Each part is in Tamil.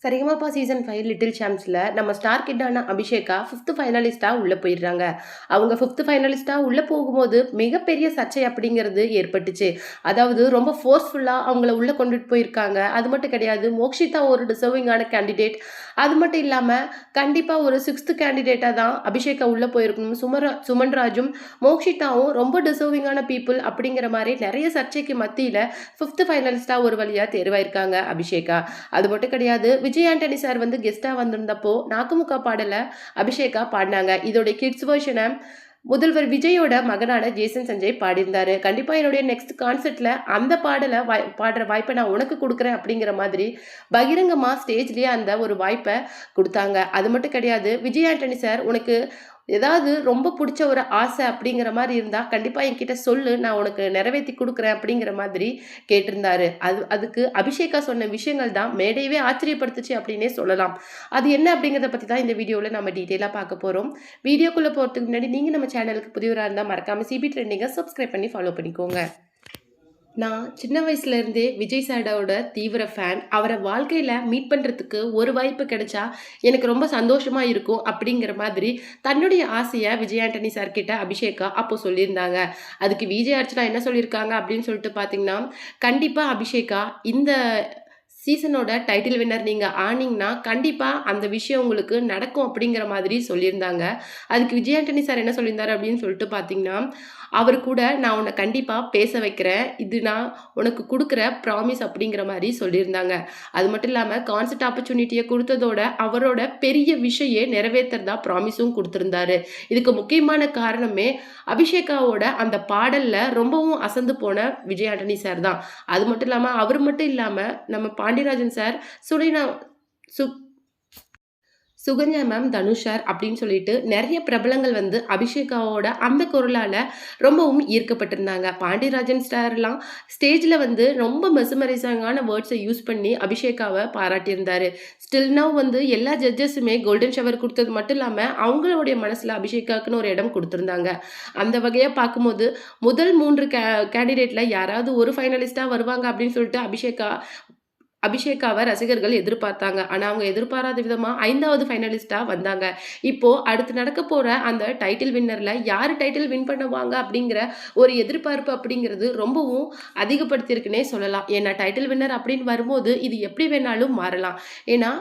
சரிகமபா சீசன் 5 லிட்டில் சாம்ப்ஸ்ல நம்ம ஸ்டார் கிட்டான அபிஷேகா 5th ஃபைனலிஸ்டா உள்ள போயிடுறாங்க. அவங்க 5th ஃபைனலிஸ்டா உள்ள போகும்போது மிகப்பெரிய சர்ச்சை அப்படிங்கிறது ஏற்பட்டுச்சு. அதாவது ரொம்ப ஃபோர்ஸ்ஃபுல்லா அவங்கள உள்ள கொண்டுட்டு போயிருக்காங்க. அது மட்டும் கிடையாது, மோக்ஷிதா ஒரு டிசர்விங்கான கேண்டிடேட். அது மட்டும் இல்லாம கண்டிப்பா ஒரு 6th கேண்டிடேட்டா தான் அபிஷேகா உள்ள போயிருக்கணும். சுமன் ராஜும் மோக்ஷிதாவும் ரொம்ப டிசர்விங்கான பீப்புள் அப்படிங்கிற மாதிரி நிறைய சர்ச்சைக்கு மத்தியில 5th ஃபைனலிஸ்டா ஒரு வழியா தேர்வாயிருக்காங்க அபிஷேகா. அது மட்டும் கிடையாது, விஜய் ஆண்டனி சார் வந்து கெஸ்டா வந்திருந்தப்போ நாக்குமுக்கா பாடல அபிஷேகா பாடினாங்க. இதோட கிட்ஸ் வெர்ஷனை முதல்வர் விஜயோட மகனான ஜேசன் சஞ்சய் பாடியிருந்தாரு. கண்டிப்பா என்னுடைய நெக்ஸ்ட் கான்சர்ட்ல அந்த பாடலை பாடுற வாய்ப்பை நான் உனக்கு கொடுக்குறேன் அப்படிங்கிற மாதிரி பகிரங்கமா ஸ்டேஜ்லயே அந்த ஒரு வாய்ப்பை கொடுத்தாங்க. அது மட்டும் கிடையாது, விஜய் ஆண்டனி சார் உனக்கு ஏதாவது ரொம்ப பிடிச்ச ஒரு ஆசை அப்படிங்கிற மாதிரி இருந்தா கண்டிப்பா என்கிட்ட சொல்லு, நான் உனக்கு நிறைவேற்றி கொடுக்குறேன் அப்படிங்கிற மாதிரி கேட்டிருந்தாரு. அதுக்கு அபிஷேகா சொன்ன விஷயங்கள் தான் மேடையவே ஆச்சரியப்படுத்துச்சு அப்படின்னே சொல்லலாம். அது என்ன அப்படிங்கிறத பத்தி தான் இந்த வீடியோவில் நம்ம டீட்டெயிலாக பார்க்க போறோம். வீடியோக்குள்ள போறதுக்கு முன்னாடி நீங்க நம்ம சேனலுக்கு புதியவராக இருந்தால் மறக்காம சிபி ட்ரெண்டிங்கை சப்ஸ்கிரைப் பண்ணி ஃபாலோ பண்ணிக்கோங்க. நான் சின்ன வயசுலேருந்தே விஜய் சாரோட தீவிர ஃபேன். அவரை வாழ்க்கையில் மீட் பண்ணுறதுக்கு ஒரு வாய்ப்பு கிடைச்சா எனக்கு ரொம்ப சந்தோஷமாக இருக்கும் அப்படிங்கிற மாதிரி தன்னுடைய ஆசையை விஜய் ஆண்டனி சார் கிட்ட அபிஷேகா அப்போ சொல்லியிருந்தாங்க. அதுக்கு விஜய் அர்ச்சனா என்ன சொல்லியிருக்காங்க அப்படின்னு சொல்லிட்டு பார்த்தீங்கன்னா, கண்டிப்பாக அபிஷேகா இந்த சீசனோட டைட்டில் வின்னர் நீங்கள் ஆனீங்கன்னா கண்டிப்பாக அந்த விஷயம் உங்களுக்கு நடக்கும் அப்படிங்கிற மாதிரி சொல்லியிருந்தாங்க. அதுக்கு விஜய் ஆண்டனி சார் என்ன சொல்லியிருந்தாரு அப்படின்னு சொல்லிட்டு பார்த்தீங்கன்னா, அவர் கூட நான் உன்னை கண்டிப்பாக பேச வைக்கிறேன், இது நான் உனக்கு கொடுக்குற ப்ராமிஸ் அப்படிங்கிற மாதிரி சொல்லியிருந்தாங்க. அது மட்டும் இல்லாமல் கான்சர்ட் ஆப்பர்ச்சுனிட்டியை கொடுத்ததோட அவரோட பெரிய விஷயம் நிறைவேற்றுறதா ப்ராமிஸும் கொடுத்துருந்தாரு. இதுக்கு முக்கியமான காரணமே அபிஷேகாவோட அந்த பாடலில் ரொம்பவும் அசந்து போன விஜய் ஆண்டனி சார் தான். அது மட்டும் இல்லாமல் அவர் மட்டும் இல்லாமல் நம்ம பாண்டியராஜன் சார், சுனைனா சுகன்யா மேம், தனுஷார் அப்படின்னு சொல்லிட்டு நிறைய பிரபலங்கள் வந்து அபிஷேகாவோட அந்த குரலால் ரொம்பவும் ஈர்க்கப்பட்டிருந்தாங்க. பாண்டியராஜன் ஸ்டார்லாம் ஸ்டேஜில் வந்து ரொம்ப மெசுமரைசிங்கான வேர்ட்ஸை யூஸ் பண்ணி அபிஷேகாவை பாராட்டியிருந்தார். ஸ்டில் நவ் வந்து எல்லா ஜட்ஜஸுமே கோல்டன் ஷவர் கொடுத்தது மட்டும் இல்லாமல் அவங்களுடைய மனசில் அபிஷேகாவுக்குன்னு ஒரு இடம் கொடுத்துருந்தாங்க. அந்த வகையாக பார்க்கும்போது முதல் 3 கேண்டிடேட்டில் யாராவது ஒரு ஃபைனலிஸ்ட்டாக வருவாங்க அப்படின்னு சொல்லிட்டு அபிஷேகாவை ரசிகர்கள் எதிர்பார்த்தாங்க. ஆனால் அவங்க எதிர்பாராத விதமாக 5வது ஃபைனலிஸ்ட்டாக வந்தாங்க. இப்போது அடுத்து நடக்க போகிற அந்த டைட்டில் வின்னரில் யார் டைட்டில் வின் பண்ணுவாங்க அப்படிங்கிற ஒரு எதிர்பார்ப்பு அப்படிங்கிறது ரொம்பவும் அதிகப்படுத்தியிருக்குன்னே சொல்லலாம். ஏன்னா டைட்டில் வின்னர் அப்படின்னு வரும்போது இது எப்படி வேணாலும் மாறலாம். ஏன்னா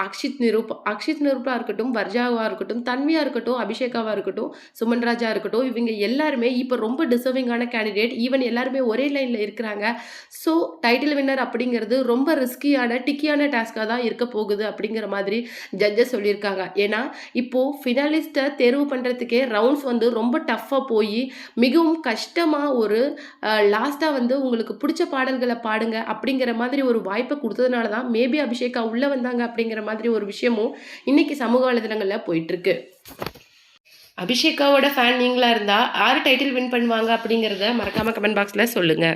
அக்ஷித் நிரூபா இருக்கட்டும், வர்ஜாவா இருக்கட்டும், தன்வியா இருக்கட்டும், அபிஷேகாவா இருக்கட்டும், சுமன் ராஜா இருக்கட்டும், இவங்க எல்லாருமே இப்போ ரொம்ப டிசர்விங்கான கேண்டிடேட். ஈவன் எல்லாருமே ஒரே லைனில் இருக்கிறாங்க. ஸோ டைட்டில் வின்னர் அப்படிங்கிறது ரொம்ப ரிஸ்கியான டிக்கியான டாஸ்காக தான் இருக்க போகுது அப்படிங்கிற மாதிரி ஜட்ஜஸ் சொல்லியிருக்காங்க. ஏன்னா இப்போது ஃபினாலிஸ்ட்டை தேர்வு பண்ணுறதுக்கே ரவுண்ட்ஸ் வந்து ரொம்ப டஃப்பாக போய் மிகவும் கஷ்டமாக ஒரு லாஸ்ட்டாக வந்து உங்களுக்கு பிடிச்ச பாடல்களை பாடுங்க அப்படிங்கிற மாதிரி ஒரு வாய்ப்பை கொடுத்ததுனால தான் மேபி அபிஷேகா உள்ளே வந்தாங்க அப்படிங்கிற மாதிரி ஒரு விஷயமும் இன்னைக்கு சமூக வலைதளங்கள்ல போயிட்டு இருக்கு. அபிஷேகாவோட ஃபேன் நீங்களா இருந்தா யார் டைட்டில் வின் பண்ணுவாங்க அப்படிங்கிறத மறக்காம கமெண்ட் பாக்ஸ்ல சொல்லுங்க.